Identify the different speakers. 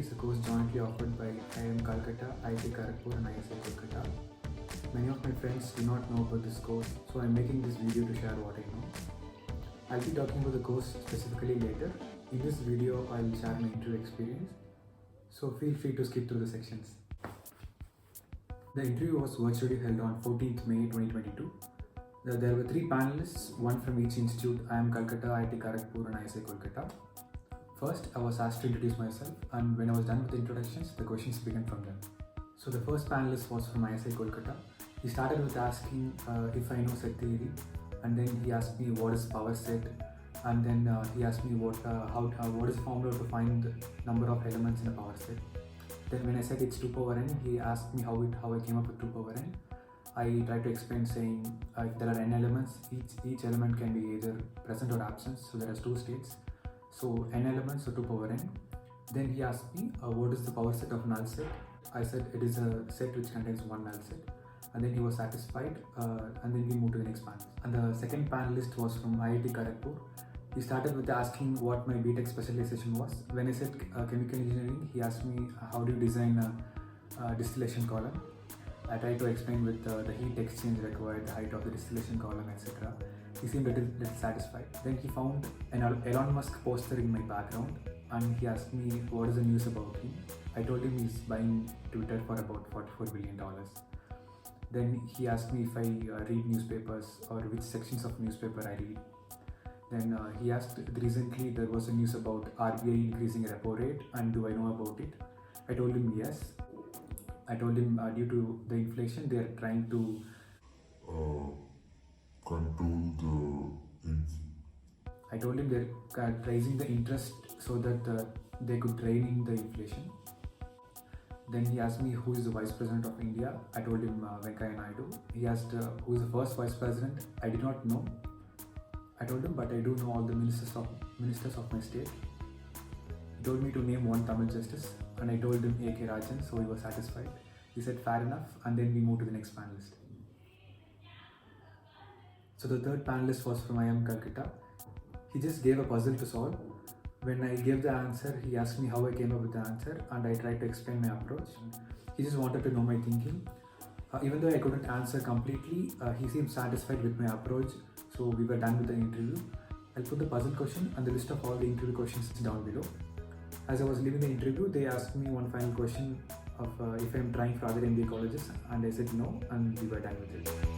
Speaker 1: is a course jointly offered by IIM Calcutta, IIT Kharagpur and ISI Kolkata. Many of my friends do not know about this course, so I am making this video to share what I know. I'll be talking about the course specifically later. In this video, I'll share my interview experience, so feel free to skip through the sections. The interview was virtually held on 14th May 2022. There were 3 panelists, one from each institute, IIM Calcutta, IIT Kharagpur and ISI Kolkata. First, I was asked to introduce myself, and when I was done with the introductions, the questions began from them. So the first panelist was from ISI Kolkata. He started with asking if I know set theory, and then he asked me what is power set, and then he asked me what is the formula to find the number of elements in a power set. Then when I said it's 2 power n, he asked me how I came up with 2 power n. I tried to explain saying if there are n elements, each element can be either present or absent, so there are 2 states. So n elements, so 2 power n. Then he asked me what is the power set of null set. I said it is a set which contains one null set, and then he was satisfied, and then we moved to the next panel. And the second panelist was from IIT Kharagpur. He started with asking what my BTech specialization was. When I said chemical engineering, he asked me how do you design a distillation column. I tried to explain with the heat exchange required, the height of the distillation column, etc. He seemed a little satisfied. Then he found an Elon Musk poster in my background, and he asked me what is the news about him. I told him he's buying Twitter for about $44 billion. Then he asked me if I read newspapers or which sections of newspaper I read. Then he asked recently there was a news about RBI increasing repo rate, and do I know about it? I told him yes. I told him due to the inflation they are trying to
Speaker 2: control
Speaker 1: I told him they're raising the interest so that they could rein in the inflation. Then he asked me who is the Vice President of India. I told him Venkaiah Naidu. He asked who is the first Vice President. I did not know. I told him, but I do know all the ministers of my state. He told me to name one Tamil justice, and I told him A.K. Rajan, so he was satisfied. He said fair enough, and then we moved to the next panelist. So the third panelist was from IIM Calcutta. He just gave a puzzle to solve. When I gave the answer, he asked me how I came up with the answer, and I tried to explain my approach. He just wanted to know my thinking. Even though I couldn't answer completely, he seemed satisfied with my approach, so we were done with the interview. I'll put the puzzle question and the list of all the interview questions down below. As I was leaving the interview, they asked me one final question of if I am trying for other MBA colleges, and I said no, and we were done with it.